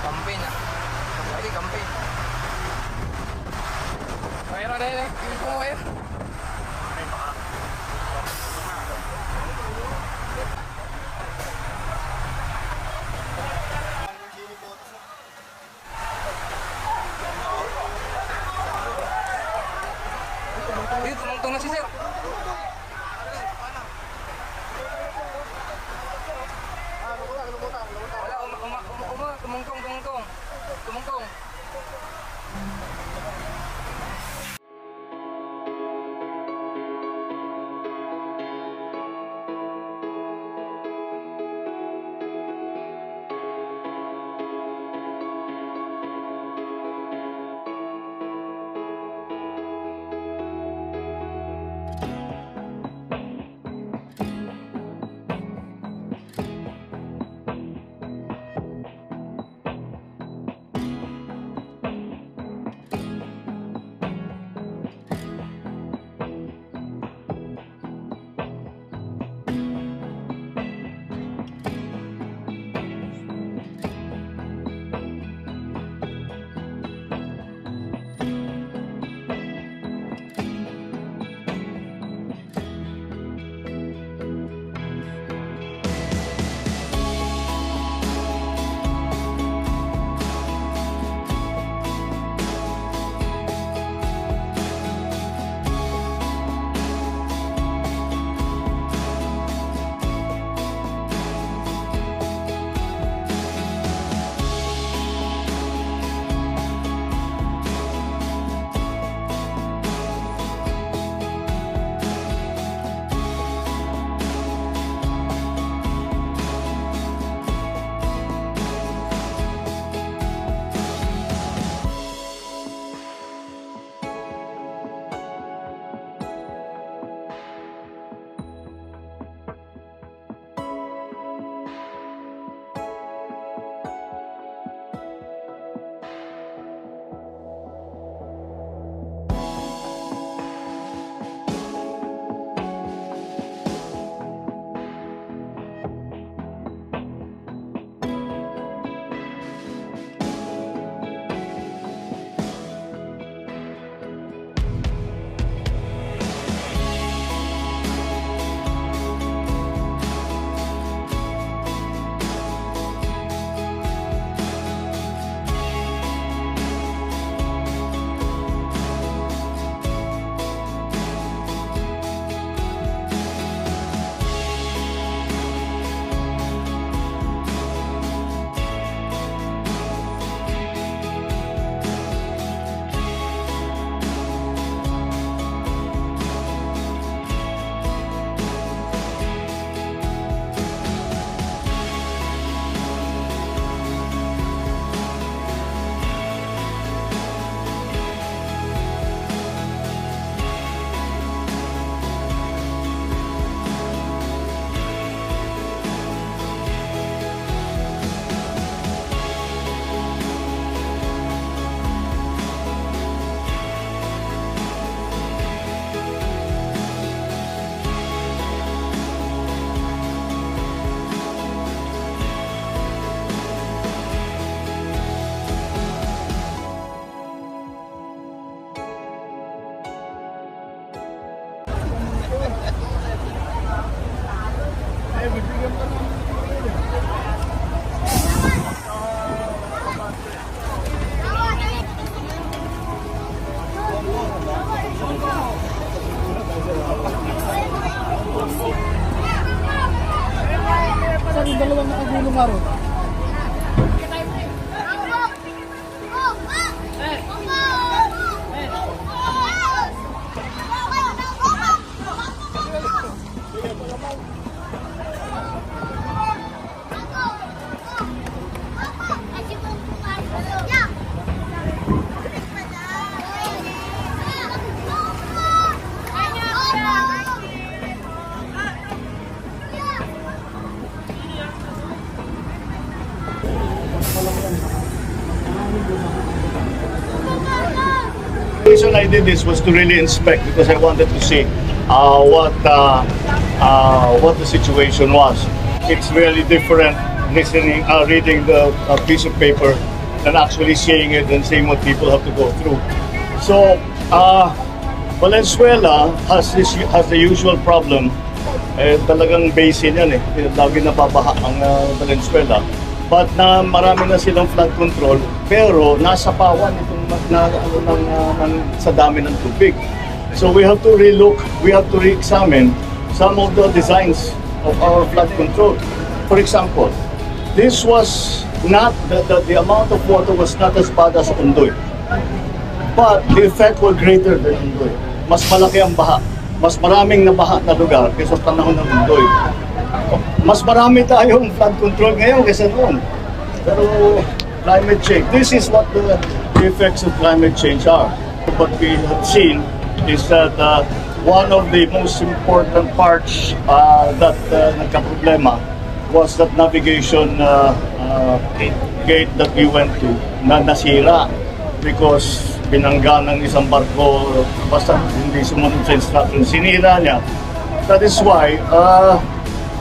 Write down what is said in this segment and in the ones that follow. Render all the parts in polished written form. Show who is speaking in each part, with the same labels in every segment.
Speaker 1: Campaign ah. Lagi campaign. Mayroon na yun. Hindi ko ngayon. Dito, tumungtong na si sir. Wala, tumungtong.
Speaker 2: Yung dalawang nakagulong nga ron.
Speaker 3: The reason I did this was to really inspect because I wanted to see what the situation was. It's really different reading the piece of paper than actually seeing it and seeing what people have to go through. So, Valenzuela has the usual problem. Talagang basin yan lagi nababaha ang Valenzuela. But marami na silang flood control, pero nasa pawan itong sa dami ng tubig. So we have to relook, we have to re-examine some of the designs of our flood control. For example, this was not, the amount of water was not as bad as Ondoy. But the effect was greater than Ondoy. Mas malaki ang baha. Mas maraming nabaha na lugar kaysa panahon ng Ondoy. Mas marami tayong flood control ngayon kaysa noon. Pero climate change, this is what the effects of climate change are. What we have seen is that one of the most important parts that nagka-problema was that navigation gate that we went to na nasira because binangga ng isang barko basta hindi sumunod sa instruction, sinira niya. That is why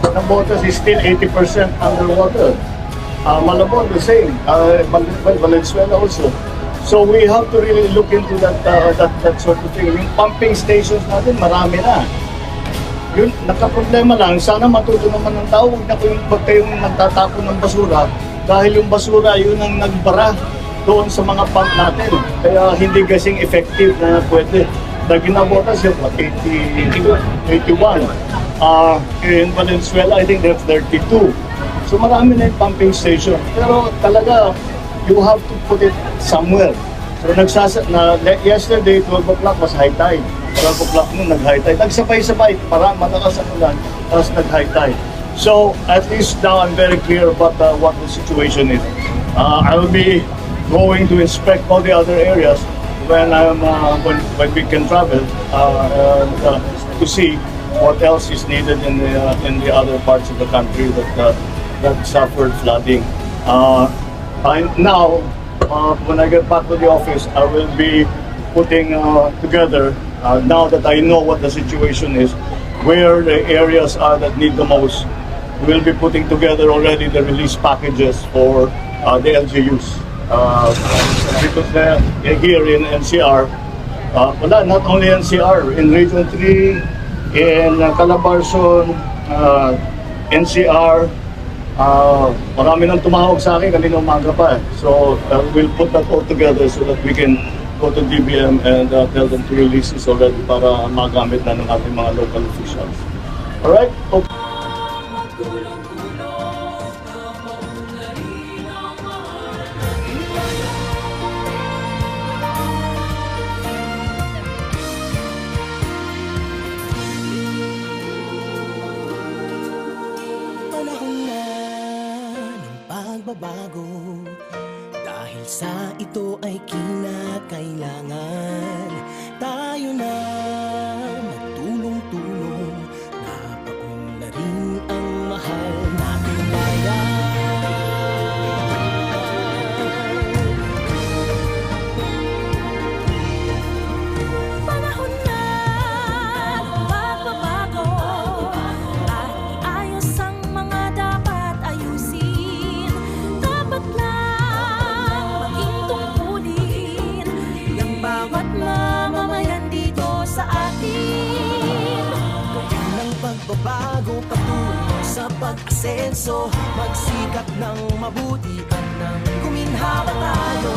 Speaker 3: Navotas is still 80% underwater. Malabon the same, Valenzuela also. So we have to really look into that sort of thing. Yung pumping stations natin, marami na. Yun, nakaproblema lang, sana matuto naman ng tao, huwag kayong nagtatapon ng basura dahil yung basura yun ang nagbara doon sa mga pump natin. Kaya hindi kasing effective na pwede. Dahil Navotas yung 81. In Valenzuela, I think they have 32. So marami na yung pumping station. Pero talaga, you have to put it somewhere. So yesterday, 12 o'clock was high tide. 12 o'clock noon, nag-high tide. Nagsabay-sabay, para malakas ang ulan, tapos nag-high tide. So at least now I'm very clear about what the situation is. I will be going to inspect all the other areas when we can travel to see what else is needed in the other parts of the country that suffered flooding. Now, when I get back to the office, I will be putting together, now that I know what the situation is, where the areas are that need the most. We'll be putting together already the release packages for the LGUs. Because here in NCR, not only NCR, in Region 3, in Calabarzon, NCR, marami nang tumawag sa akin kanina umaga pa. So we'll put that all together so that we can go to DBM and tell them to release this already para magamit na ng ating mga local officials. Alright? Okay.
Speaker 2: Bago dahil sa ito ay kinakailangan tayo na magtulong-tulong, napaunlarin ang mahal nating bayan. Panahon na magbabago at iayos ang mga dapat ayusin. Bawat mamamayan dito sa atin, gawin ng pagbabago patungo sa pag-asenso, magsikap ng mabuti at nang guminhawa tayo,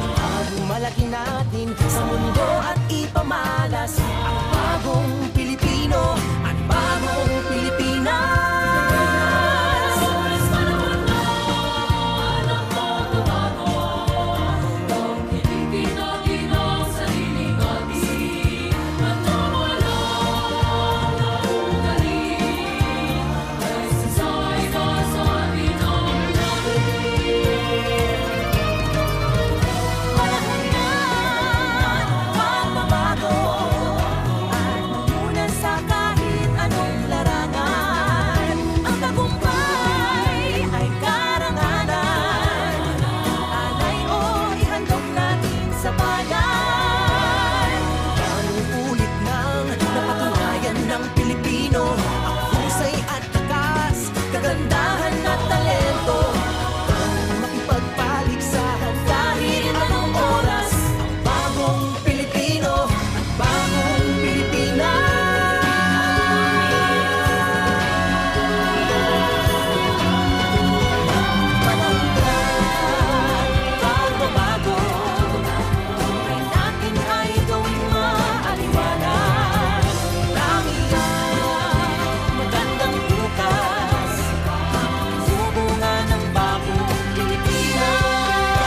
Speaker 2: itago malaki na